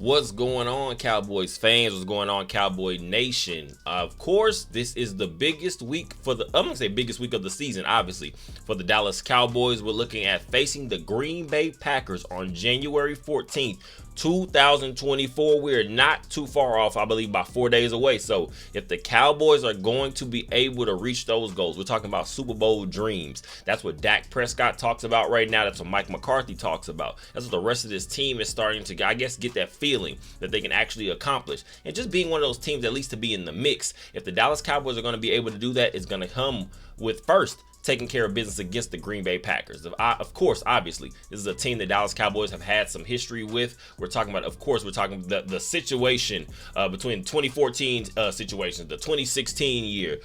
What's going on, Cowboys fans? What's going on, Cowboy Nation? Of course, this is the biggest week I'm gonna say biggest week of the season, obviously, for the Dallas Cowboys. We're looking at facing the Green Bay Packers on January 14th. 2024. We're not too far off, I believe, by 4 days away. So if the Cowboys are going to be able to reach those goals, we're talking about Super Bowl dreams. That's what Dak Prescott talks about right now. That's what Mike McCarthy talks about. That's what the rest of this team is starting to, I guess, get that feeling that they can actually accomplish. And just being one of those teams, at least to be in the mix. If the Dallas Cowboys are going to be able to do that, it's going to come with first taking care of business against the Green Bay Packers. Of course, obviously, this is a team that Dallas Cowboys have had some history with. We're talking about the situation between 2014 situations, the 2016 year,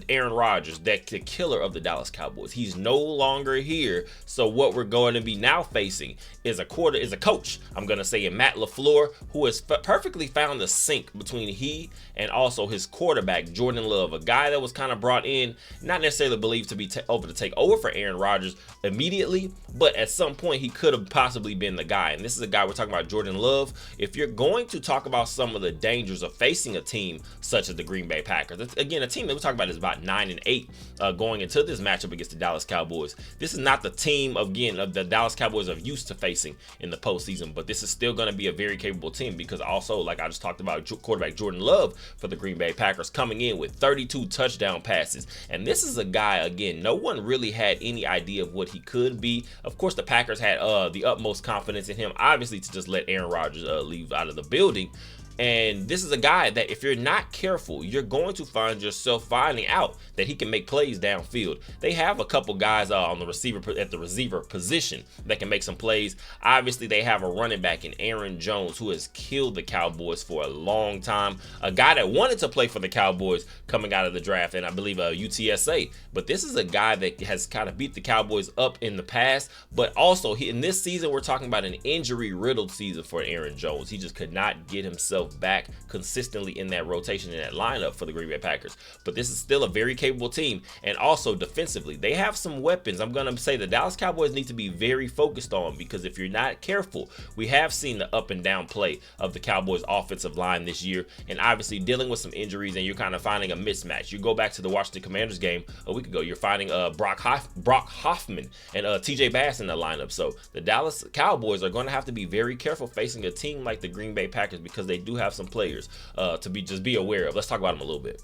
Aaron Rodgers, the killer of the Dallas Cowboys. He's no longer here. So what we're going to be now facing is a coach, I'm going to say, in Matt LaFleur, who has perfectly found the sync between he and also his quarterback, Jordan Love, a guy that was kind of brought in, not necessarily believed to be able to take over for Aaron Rodgers immediately, but at some point he could have possibly been the guy. And this is a guy we're talking about, Jordan Love. If you're going to talk about some of the dangers of facing a team such as the Green Bay Packers, again, a team that we're talking about is about 9-8 going into this matchup against the Dallas Cowboys. This is not the team, again, of the Dallas Cowboys are used to facing in the postseason, but this is still going to be a very capable team because also, like I just talked about, quarterback Jordan Love for the Green Bay Packers coming in with 32 touchdown passes. And this is a guy, again, no one really had any idea of what he could be. Of course, the Packers had the utmost confidence in him, obviously, to just let Aaron Rodgers leave out of the building. And this is a guy that if you're not careful, you're going to find yourself finding out that he can make plays downfield. They have a couple guys on the receiver position that can make some plays. Obviously, they have a running back in Aaron Jones who has killed the Cowboys for a long time. A guy that wanted to play for the Cowboys coming out of the draft, and I believe UTSA. But this is a guy that has kind of beat the Cowboys up in the past. But also, in this season, we're talking about an injury-riddled season for Aaron Jones. He just could not get himself back consistently in that rotation, in that lineup for the Green Bay Packers. But this is still a very capable team. And also defensively, they have some weapons. I'm going to say the Dallas Cowboys need to be very focused on, because if you're not careful, we have seen the up and down play of the Cowboys offensive line this year, and obviously dealing with some injuries, and you're kind of finding a mismatch. You go back to the Washington Commanders game a week ago, you're finding Brock Hoffman and TJ Bass in the lineup. So the Dallas Cowboys are going to have to be very careful facing a team like the Green Bay Packers, because they do have some players to be aware of. Let's talk about them a little bit.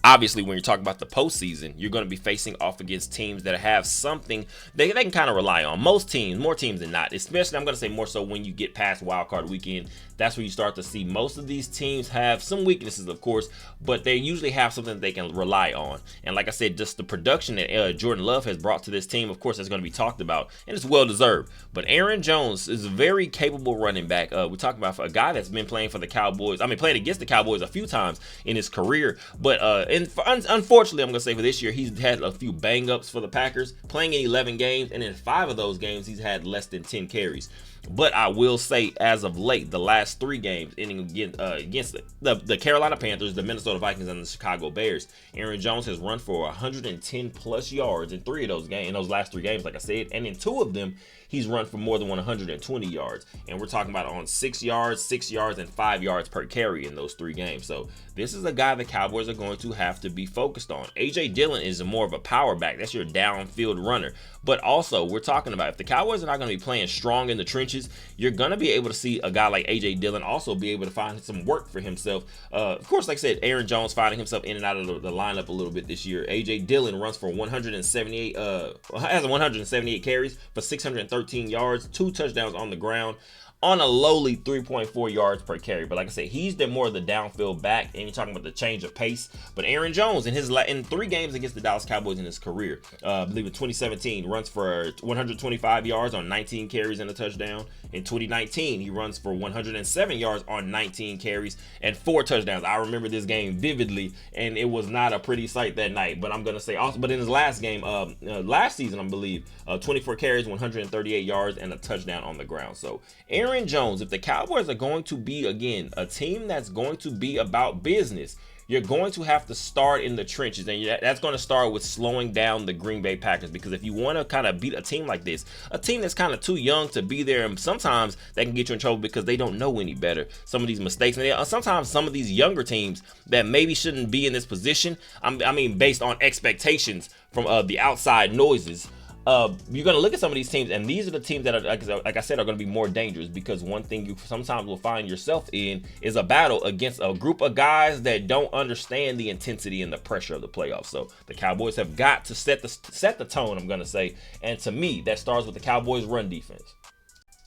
Obviously, when you're talking about the postseason, you're going to be facing off against teams that have something they can kind of rely on. Most teams, more teams than not, especially I'm going to say more so when you get past Wildcard weekend. That's where you start to see most of these teams have some weaknesses, of course, but they usually have something that they can rely on. And like I said, just the production that Jordan Love has brought to this team, of course, that's going to be talked about, and it's well deserved. But Aaron Jones is a very capable running back. We're talking about a guy that's been playing for the Cowboys. Playing against the Cowboys a few times in his career, but unfortunately, I'm going to say for this year, he's had a few bang-ups for the Packers, playing in 11 games, and in 5 of those games, he's had less than 10 carries. But I will say, as of late, the last 3 games ending against the Carolina Panthers, the Minnesota Vikings, and the Chicago Bears, Aaron Jones has run for 110 plus yards in 3 of those games, in those last 3 games, like I said, and in 2 of them, he's run for more than 120 yards. And we're talking about on 6 yards, and 5 yards per carry in those 3 games. So this is a guy the Cowboys are going to have to be focused on. A.J. Dillon is more of a power back. That's your downfield runner. But also, we're talking about if the Cowboys are not going to be playing strong in the trenches, you're going to be able to see a guy like A.J. Dillon also be able to find some work for himself. Of course, like I said, Aaron Jones finding himself in and out of the lineup a little bit this year. A.J. Dillon runs for 178 carries for 613 yards, 2 touchdowns on the ground, on a lowly 3.4 yards per carry. But like I said, he's more of the downfield back, and you're talking about the change of pace. But Aaron Jones, in 3 games against the Dallas Cowboys in his career, I believe in 2017, runs for 125 yards on 19 carries and a touchdown. In 2019, he runs for 107 yards on 19 carries and 4 touchdowns. I remember this game vividly, and it was not a pretty sight that night. But I'm going to say also, but in his last game, last season, I believe, 24 carries, 138 yards, and a touchdown on the ground. So Aaron Jones, if the Cowboys are going to be, again, a team that's going to be about business, you're going to have to start in the trenches, and that's going to start with slowing down the Green Bay Packers, because if you want to kind of beat a team like this, a team that's kind of too young to be there, and sometimes they can get you in trouble because they don't know any better. Some of these mistakes, and sometimes some of these younger teams that maybe shouldn't be in this position, I mean, based on expectations from the outside noises, you're going to look at some of these teams, and these are the teams that are, like I said, are going to be more dangerous, because one thing you sometimes will find yourself in is a battle against a group of guys that don't understand the intensity and the pressure of the playoffs. So the Cowboys have got to set the tone, I'm going to say, and to me, that starts with the Cowboys' run defense.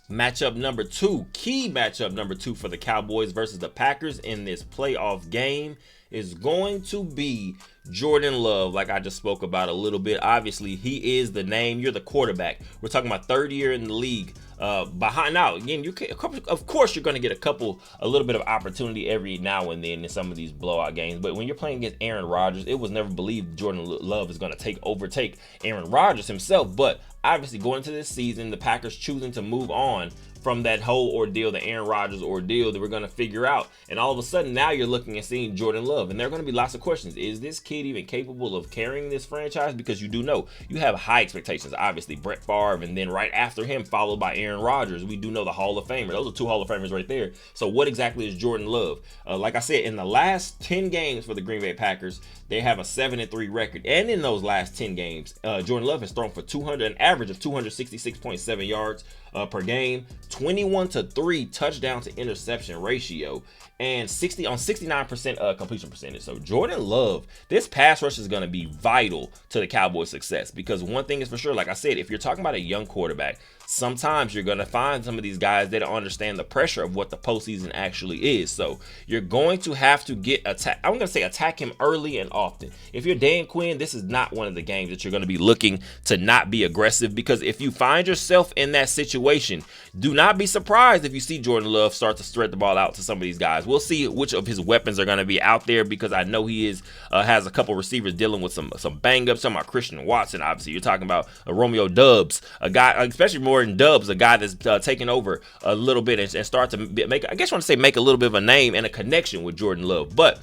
Matchup number 2, key matchup number 2 for the Cowboys versus the Packers in this playoff game is going to be Jordan Love, like I just spoke about a little bit. Obviously, he is the name. You're the quarterback. We're talking about third year in the league. Behind now, again, of course, you're going to get a little bit of opportunity every now and then in some of these blowout games. But when you're playing against Aaron Rodgers, it was never believed Jordan Love is going to overtake Aaron Rodgers himself. But obviously, going into this season, the Packers choosing to move on from that whole ordeal, the Aaron Rodgers ordeal that we're going to figure out. And all of a sudden, now you're looking and seeing Jordan Love. And there are going to be lots of questions. Is this kid even capable of carrying this franchise? Because you do know you have high expectations. Obviously, Brett Favre, and then right after him, followed by Aaron Rodgers. We do know the Hall of Famer. Those are 2 Hall of Famers right there. So what exactly is Jordan Love? Like I said, in the last 10 games for the Green Bay Packers, they have a 7-3 record. And in those last 10 games, Jordan Love has thrown for an average of 266.7 yards per game, 21-3 touchdown to interception ratio, and 69% completion percentage. So Jordan Love, this pass rush is going to be vital to the Cowboys' success, because one thing is for sure, like I said, if you're talking about a young quarterback, sometimes you're going to find some of these guys that don't understand the pressure of what the postseason actually is. So you're going to have to attack him early and often. If you're Dan Quinn, this is not one of the games that you're going to be looking to not be aggressive, because if you find yourself in that situation, do not be surprised if you see Jordan Love start to spread the ball out to some of these guys. We'll see which of his weapons are going to be out there, because I know he has a couple receivers dealing with some bang-ups. Talking about Christian Watson, obviously. You're talking about Romeo Doubs, a guy, especially more in Dubs, a guy that's taking over a little bit and start to make a little bit of a name and a connection with Jordan Love. But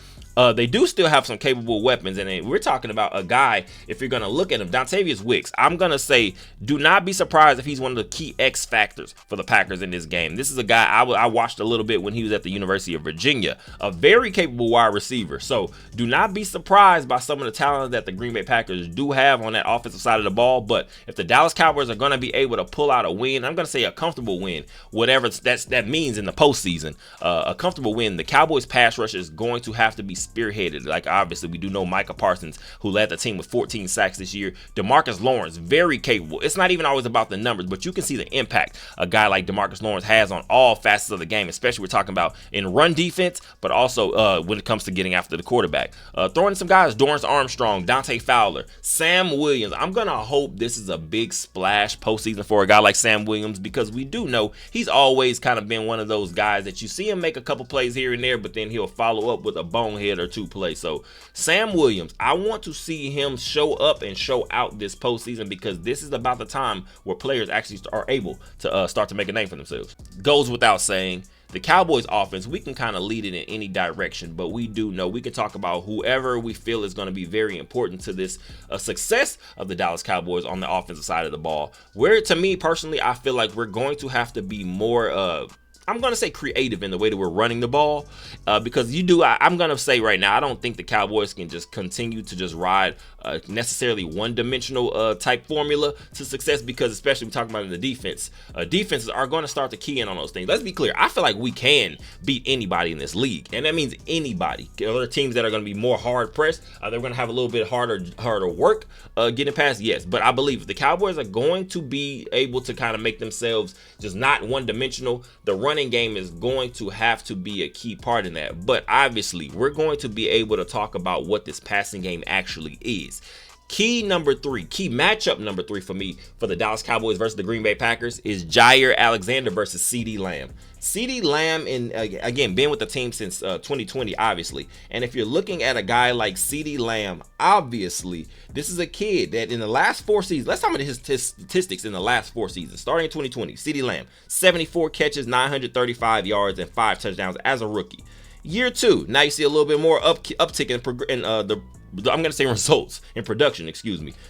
they do still have some capable weapons, and we're talking about a guy, if you're going to look at him, Dontavius Wicks, I'm going to say do not be surprised if he's one of the key X factors for the Packers in this game. This is a guy I watched a little bit when he was at the University of Virginia, a very capable wide receiver. So do not be surprised by some of the talent that the Green Bay Packers do have on that offensive side of the ball. But if the Dallas Cowboys are going to be able to pull out a win, I'm going to say a comfortable win, whatever that means in the postseason, a comfortable win, the Cowboys pass rush is going to have to be spearheaded. Like, obviously, we do know Micah Parsons, who led the team with 14 sacks this year. DeMarcus Lawrence, very capable. It's not even always about the numbers, but you can see the impact a guy like DeMarcus Lawrence has on all facets of the game, especially we're talking about in run defense, but also when it comes to getting after the quarterback. Throwing some guys, Dorrance Armstrong, Dante Fowler, Sam Williams. I'm going to hope this is a big splash postseason for a guy like Sam Williams, because we do know he's always kind of been one of those guys that you see him make a couple plays here and there, but then he'll follow up with a bonehead or two plays. So Sam Williams, I want to see him show up and show out this postseason, because this is about the time where players actually are able to start to make a name for themselves. Goes without saying, the Cowboys offense, we can kind of lead it in any direction, but we do know we can talk about whoever we feel is going to be very important to this success of the Dallas Cowboys on the offensive side of the ball. Where, to me personally, I feel like we're going to have to be more I'm going to say creative in the way that we're running the ball, because I'm going to say right now, I don't think the Cowboys can just continue to just ride necessarily one-dimensional type formula to success, because especially we're talking about in the defense, defenses are going to start to key in on those things. Let's be clear. I feel like we can beat anybody in this league, and that means anybody. Other teams that are going to be more hard-pressed, they're going to have a little bit harder work getting past, yes, but I believe the Cowboys are going to be able to kind of make themselves just not one-dimensional. The running game is going to have to be a key part in that. But obviously, we're going to be able to talk about what this passing game actually is. Key matchup number 3 for me for the Dallas Cowboys versus the Green Bay Packers is Jair Alexander versus CeeDee Lamb. CeeDee Lamb, again, been with the team since 2020, obviously. And if you're looking at a guy like CeeDee Lamb, obviously, this is a kid that in the last 4 seasons, let's talk about his statistics in the last 4 seasons. Starting in 2020, CeeDee Lamb, 74 catches, 935 yards, and 5 touchdowns as a rookie. Year 2, now you see a little bit more uptick in I'm going to say results in production,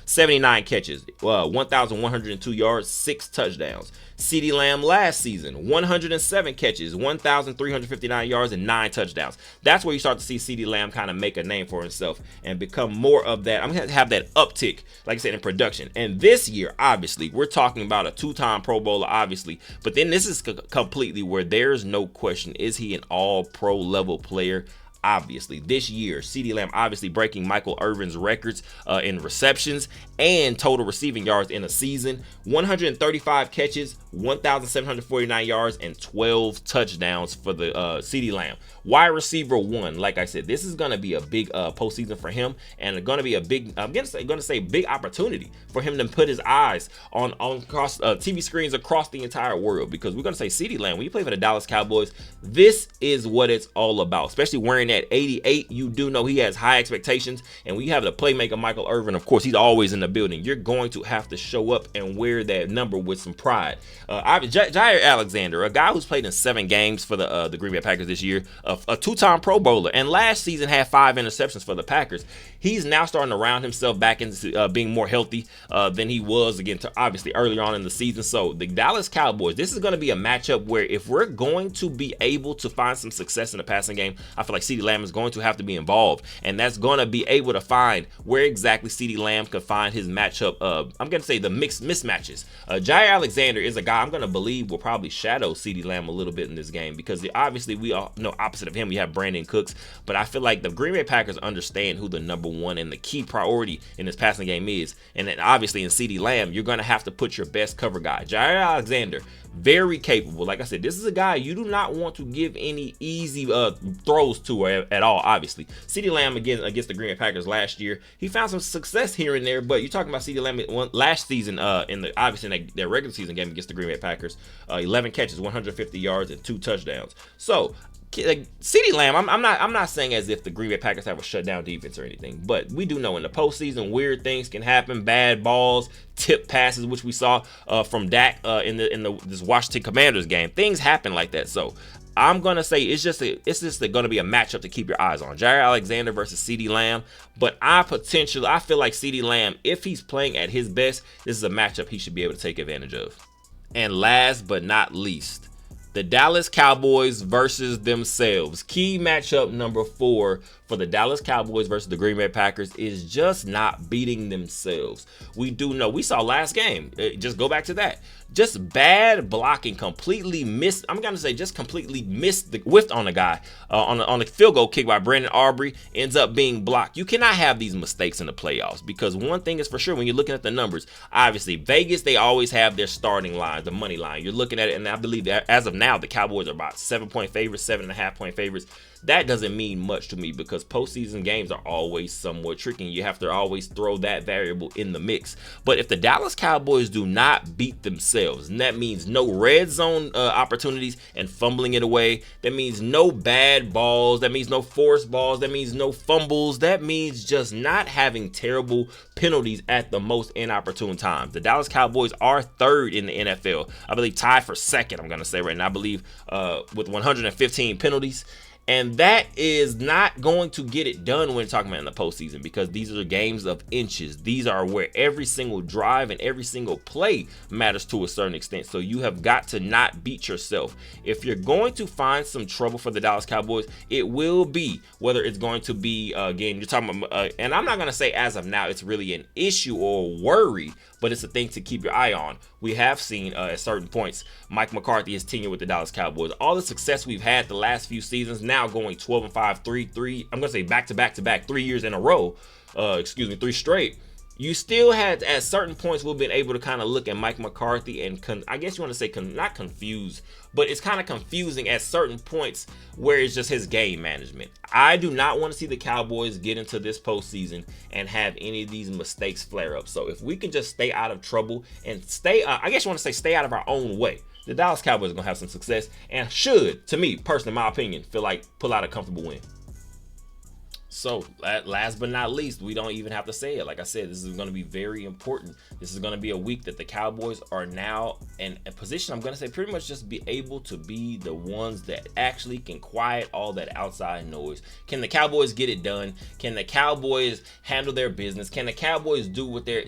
79 catches, 1,102 yards, 6 touchdowns. CeeDee Lamb last season, 107 catches, 1,359 yards, and 9 touchdowns. That's where you start to see CeeDee Lamb kind of make a name for himself and become more of that. I'm going to have that uptick, like I said, in production. And this year, obviously, we're talking about a 2-time Pro Bowler, obviously. But then this is completely where there's no question. Is he an all-pro level player? Obviously, this year, CeeDee Lamb obviously breaking Michael Irvin's records in receptions and total receiving yards in a season. 135 catches, 1,749 yards, and 12 touchdowns for the CeeDee Lamb. Wide receiver 1, like I said, this is going to be a big postseason for him, and going to be a big, I'm going to say big opportunity for him to put his eyes on across TV screens across the entire world, because we're going to say CeeDee Lamb, when you play for the Dallas Cowboys, this is what it's all about, especially wearing at 88. You do know he has high expectations, and we have the playmaker Michael Irvin. Of course, he's always in the building. You're going to have to show up and wear that number with some pride. Jair Alexander, a guy who's played in 7 games for the Green Bay Packers this year, a 2-time Pro Bowler, and last season had 5 interceptions for the Packers. He's now starting to round himself back into being more healthy than he was, again, obviously earlier on in the season. So the Dallas Cowboys, this is going to be a matchup where if we're going to be able to find some success in the passing game, I feel like CeeDee Lamb is going to have to be involved, and that's going to be able to find where exactly CeeDee Lamb could find his matchup. I'm going to say the mixed mismatches. Jair Alexander is a guy I'm going to believe will probably shadow CeeDee Lamb a little bit in this game, because obviously we all know opposite of him we have Brandon Cooks, but I feel like the Green Bay Packers understand who the number 1 and the key priority in this passing game is, and then obviously in CeeDee Lamb you're going to have to put your best cover guy. Jair Alexander, very capable. Like I said, this is a guy you do not want to give any easy throws to at all, obviously. CeeDee Lamb, again, against the Green Bay Packers last year, he found some success here and there, but you're talking about CeeDee Lamb last season obviously in their regular season game against the Green Bay Packers, 11 catches, 150 yards, and 2 touchdowns. So CeeDee Lamb, I'm not saying as if the Green Bay Packers have a shutdown defense or anything, but we do know in the postseason weird things can happen, bad balls, tip passes, which we saw from Dak in this Washington Commanders game. Things happen like that. So I'm gonna say it's just gonna be a matchup to keep your eyes on. Jair Alexander versus CeeDee Lamb, but I feel like CeeDee Lamb, if he's playing at his best, this is a matchup he should be able to take advantage of. And last but not least, the Dallas Cowboys versus themselves. Key matchup number 4 for the Dallas Cowboys versus the Green Bay Packers is just not beating themselves. We do know, we saw last game, just go back to that. Just bad blocking, completely missed. I'm going to say just completely whiffed on a guy on a field goal kick by Brandon Aubrey, ends up being blocked. You cannot have these mistakes in the playoffs, because one thing is for sure, when you're looking at the numbers, obviously Vegas, they always have their starting lines, the money line. You're looking at it, and I believe that as of now, the Cowboys are about 7-point favorites, 7.5-point favorites. That doesn't mean much to me, because postseason games are always somewhat tricky. You have to always throw that variable in the mix. But if the Dallas Cowboys do not beat themselves, and that means no red zone opportunities and fumbling it away, that means no bad balls, that means no forced balls, that means no fumbles, that means just not having terrible penalties at the most inopportune times. The Dallas Cowboys are 3rd in the NFL. I believe tied for 2nd, I'm going to say right now, I believe, with 115 penalties. And that is not going to get it done when talking about in the postseason, because these are games of inches. These are where every single drive and every single play matters to a certain extent. So you have got to not beat yourself. If you're going to find some trouble for the Dallas Cowboys, it will be whether it's going to be, again, you're talking about, and I'm not going to say as of now it's really an issue or worry, but it's a thing to keep your eye on. We have seen at certain points Mike McCarthy, his tenure with the Dallas Cowboys, all the success we've had the last few seasons, now going 12-5, 3 I'm gonna say back to back 3 years in a row, 3 straight. You still had, at certain points, we've been able to kind of look at Mike McCarthy and I guess you want to say not confused, but it's kind of confusing at certain points where it's just his game management. I do not want to see the Cowboys get into this postseason and have any of these mistakes flare up. So if we can just stay out of trouble and stay out of our own way, the Dallas Cowboys are going to have some success and should, to me, personally, in my opinion, feel like pull out a comfortable win. So last but not least, we don't even have to say it. Like I said, this is going to be very important. This is going to be a week that the Cowboys are now in a position, I'm going to say, pretty much just be able to be the ones that actually can quiet all that outside noise. Can the Cowboys get it done? Can the Cowboys handle their business? Can the Cowboys do what their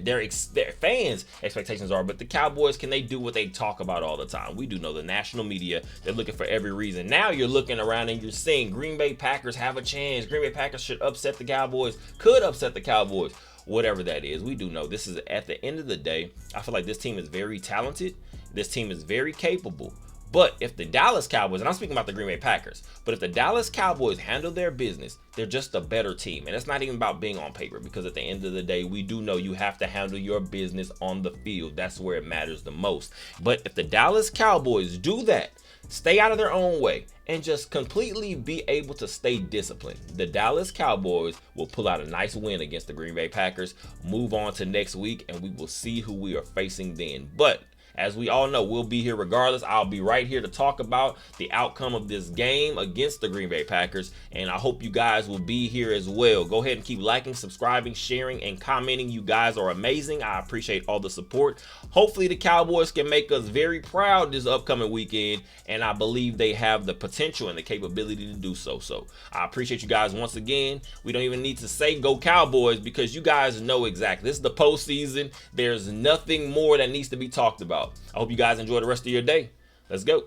fans' expectations are? But the Cowboys, can they do what they talk about all the time? We do know the national media, they're looking for every reason. Now you're looking around and you're seeing Green Bay Packers have a chance. Green Bay Packers should upset the Cowboys, could upset the Cowboys, whatever that is. We do know this is, at the end of the day, I feel like this team is very talented. This team is very capable. But if the Dallas Cowboys, and I'm speaking about the Green Bay Packers, but if the Dallas Cowboys handle their business, they're just a better team. And it's not even about being on paper, because at the end of the day, we do know you have to handle your business on the field. That's where it matters the most. But if the Dallas Cowboys do that, stay out of their own way, and just completely be able to stay disciplined, the Dallas Cowboys will pull out a nice win against the Green Bay Packers, move on to next week, and we will see who we are facing then. But as we all know, we'll be here regardless. I'll be right here to talk about the outcome of this game against the Green Bay Packers, and I hope you guys will be here as well. Go ahead and keep liking, subscribing, sharing, and commenting. You guys are amazing. I appreciate all the support. Hopefully the Cowboys can make us very proud this upcoming weekend, and I believe they have the potential and the capability to do so. So I appreciate you guys once again. We don't even need to say go Cowboys, because you guys know exactly. This is the postseason. There's nothing more that needs to be talked about. I hope you guys enjoy the rest of your day. Let's go.